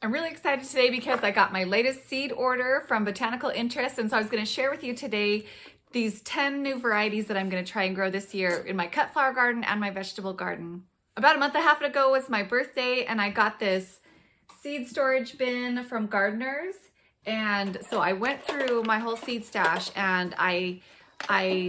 I'm really excited today because I got my latest seed order from Botanical Interest, and so I was going to share with you today these 10 new varieties that I'm going to try and grow this year in my cut flower garden and my vegetable garden. About a month and a half ago was my birthday, and I got this seed storage bin from Gardeners, and so I went through my whole seed stash and I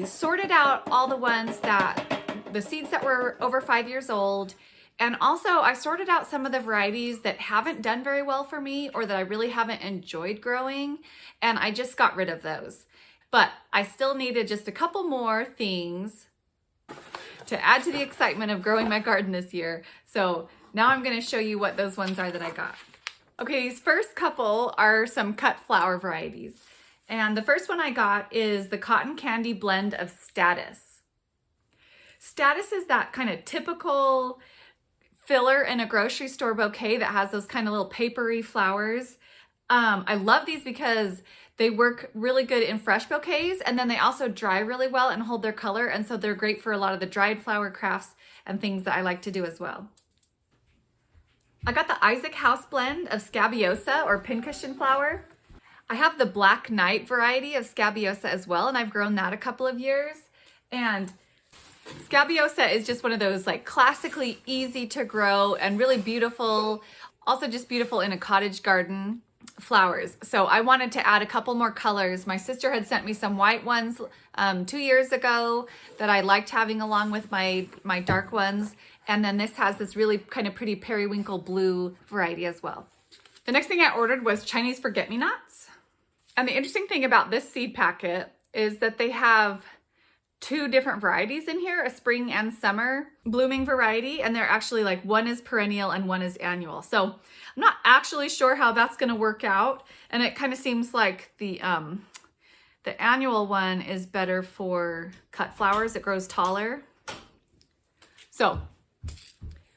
sorted out all the seeds that were over 5 years old. And also I sorted out some of the varieties that haven't done very well for me or that I really haven't enjoyed growing, and I just got rid of those. But I still needed just a couple more things to add to the excitement of growing my garden this year. So now I'm gonna show you what those ones are that I got. Okay, these first couple are some cut flower varieties. And the first one I got is the Cotton Candy blend of Status. Status is that kind of typical filler in a grocery store bouquet that has those kind of little papery flowers. I love these because they work really good in fresh bouquets, and then they also dry really well and hold their color, and so they're great for a lot of the dried flower crafts and things that I like to do as well. I got the Isaac House blend of Scabiosa or pincushion flower. I have the Black Knight variety of Scabiosa as well, and I've grown that a couple of years. And Scabiosa is just one of those like classically easy to grow and really beautiful, also just beautiful in a cottage garden flowers. So I wanted to add a couple more colors. My sister had sent me some white ones 2 years ago that I liked having along with my dark ones. And then this has this really kind of pretty periwinkle blue variety as well. The next thing I ordered was Chinese forget-me-nots. And the interesting thing about this seed packet is that they have 2 different varieties in here, a spring and summer blooming variety, and they're actually like one is perennial and one is annual. So I'm not actually sure how that's going to work out, and it kind of seems like the annual one is better for cut flowers. It grows taller. So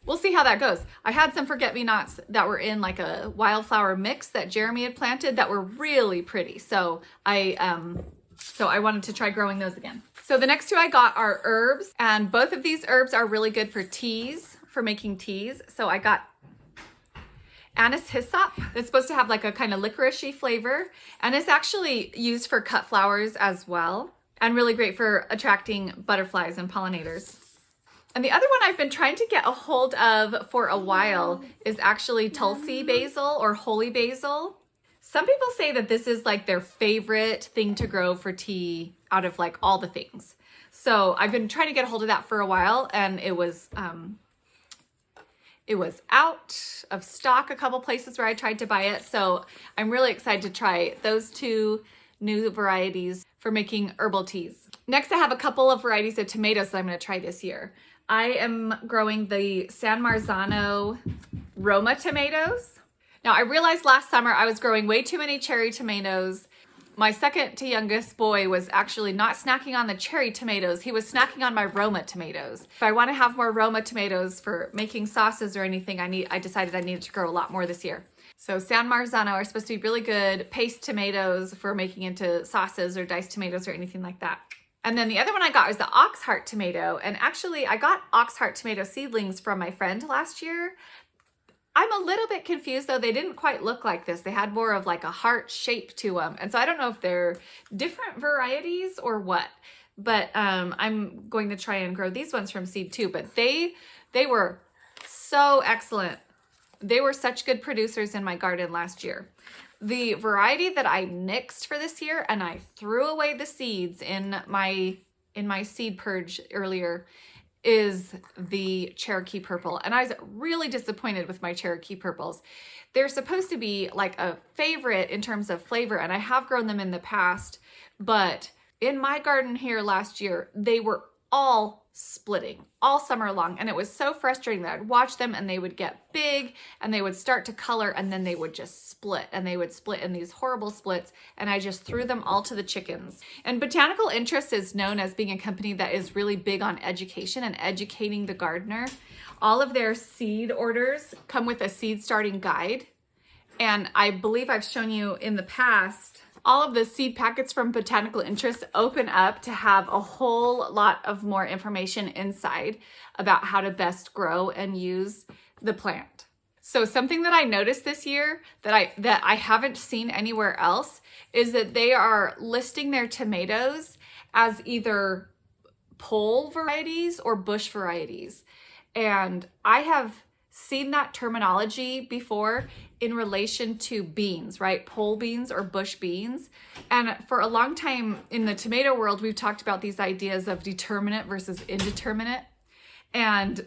we'll see how that goes. I had some forget-me-nots that were in like a wildflower mix that Jeremy had planted that were really pretty. So I wanted to try growing those again. So the next 2 I got are herbs, and both of these herbs are really good for teas, for making teas. So I got anise hyssop. It's supposed to have like a kind of licoricey flavor, and it's actually used for cut flowers as well, and really great for attracting butterflies and pollinators. And the other one I've been trying to get a hold of for a while is actually Tulsi basil or holy basil. Some people say that this is like their favorite thing to grow for tea out of like all the things. So I've been trying to get a hold of that for a while, and it was out of stock a couple places where I tried to buy it. So I'm really excited to try those 2 new varieties for making herbal teas. Next, I have a couple of varieties of tomatoes that I'm going to try this year. I am growing the San Marzano Roma tomatoes. Now, I realized last summer I was growing way too many cherry tomatoes. My second to youngest boy was actually not snacking on the cherry tomatoes. He was snacking on my Roma tomatoes. If I want to have more Roma tomatoes for making sauces or anything, I decided I needed to grow a lot more this year. So San Marzano are supposed to be really good paste tomatoes for making into sauces or diced tomatoes or anything like that. And then the other one I got was the Oxheart tomato. And actually, I got Oxheart tomato seedlings from my friend last year. I'm a little bit confused though. They didn't quite look like this. They had more of like a heart shape to them. And so I don't know if they're different varieties or what, but I'm going to try and grow these ones from seed too. But they were so excellent. They were such good producers in my garden last year. The variety that I nixed for this year, and I threw away the seeds in my seed purge earlier, is the Cherokee Purple. And I was really disappointed with my Cherokee Purples. They're supposed to be like a favorite in terms of flavor, and I have grown them in the past, but in my garden here last year, they were all splitting all summer long, and it was so frustrating that I'd watch them and they would get big and they would start to color, and then they would just split, and they would split in these horrible splits, and I just threw them all to the chickens. And Botanical Interest is known as being a company that is really big on education and educating the gardener. All of their seed orders come with a seed starting guide, and I believe I've shown you in the past all of the seed packets from Botanical Interest open up to have a whole lot of more information inside about how to best grow and use the plant. So something that I noticed this year that I haven't seen anywhere else is that they are listing their tomatoes as either pole varieties or bush varieties. And I have seen that terminology before in relation to beans, right? Pole beans or bush beans. And for a long time in the tomato world, we've talked about these ideas of determinate versus indeterminate. And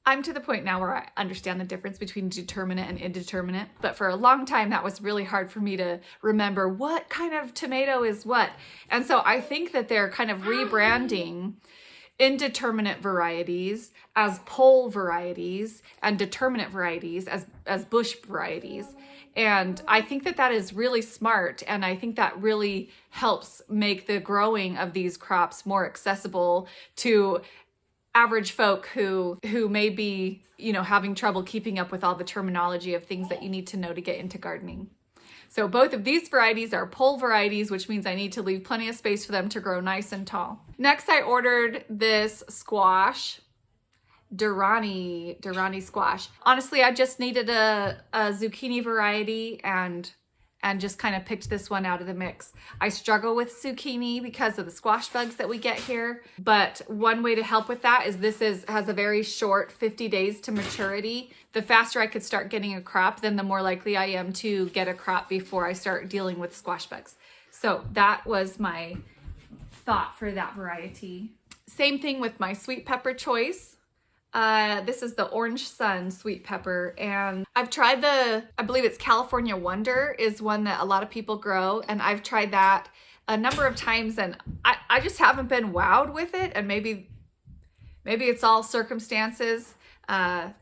I'm to the point now where I understand the difference between determinate and indeterminate, but for a long time that was really hard for me to remember what kind of tomato is what. And so I think that they're kind of rebranding indeterminate varieties as pole varieties and determinate varieties as bush varieties. And I think that that is really smart, and I think that really helps make the growing of these crops more accessible to average folk who may be, having trouble keeping up with all the terminology of things that you need to know to get into gardening. So both of these varieties are pole varieties, which means I need to leave plenty of space for them to grow nice and tall. Next, I ordered this squash, Durrani squash. Honestly, I just needed a zucchini variety and just kind of picked this one out of the mix. I struggle with zucchini because of the squash bugs that we get here, but one way to help with that is this has a very short 50 days to maturity. The faster I could start getting a crop, then the more likely I am to get a crop before I start dealing with squash bugs. So that was my thought for that variety. Same thing with my sweet pepper choice. This is the Orange Sun sweet pepper, and I've tried I believe it's California Wonder is one that a lot of people grow, and I've tried that a number of times, and I just haven't been wowed with it, and maybe it's all circumstances, but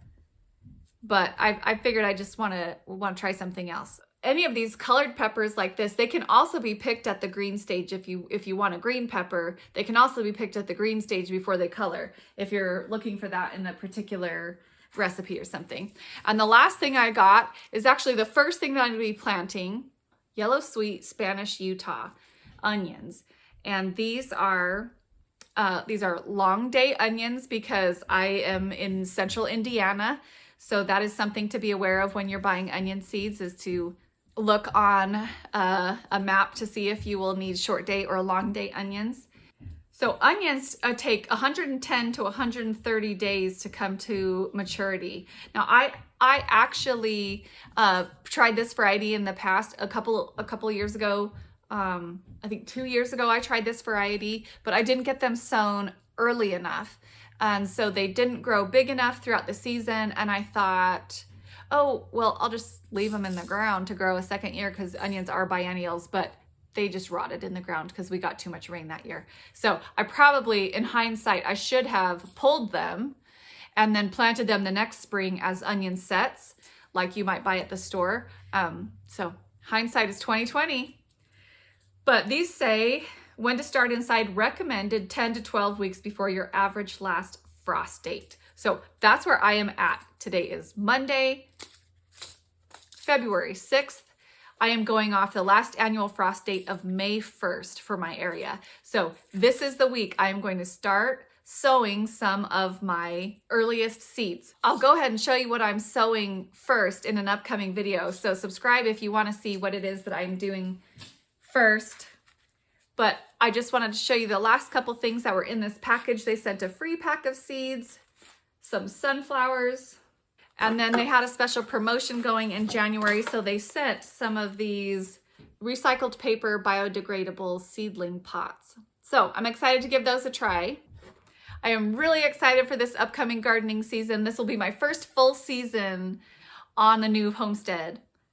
I figured I just want to try something else. Any of these colored peppers like this, they can also be picked at the green stage. If you want a green pepper, they can also be picked at the green stage before they color, if you're looking for that in a particular recipe or something. And the last thing I got is actually the first thing that I'm going to be planting, yellow sweet Spanish Utah onions. And these are long day onions because I am in central Indiana. So that is something to be aware of when you're buying onion seeds, is to look on a map to see if you will need short day or long day onions. So onions take 110 to 130 days to come to maturity. Now I actually tried this variety in the past a couple years ago. I think 2 years ago I tried this variety, but I didn't get them sown early enough. And so they didn't grow big enough throughout the season. And I thought, oh, well, I'll just leave them in the ground to grow a second year because onions are biennials, but they just rotted in the ground because we got too much rain that year. So I probably, in hindsight, I should have pulled them and then planted them the next spring as onion sets, like you might buy at the store. So hindsight is 2020. But these say when to start inside, recommended 10 to 12 weeks before your average last frost date. So that's where I am at. Today is Monday, February 6th. I am going off the last annual frost date of May 1st for my area. So this is the week I am going to start sowing some of my earliest seeds. I'll go ahead and show you what I'm sowing first in an upcoming video. So subscribe if you want to see what it is that I'm doing first. But I just wanted to show you the last couple things that were in this package. They sent a free pack of seeds, some sunflowers, and then they had a special promotion going in January. So they sent some of these recycled paper biodegradable seedling pots. So I'm excited to give those a try. I am really excited for this upcoming gardening season. This will be my first full season on the new homestead.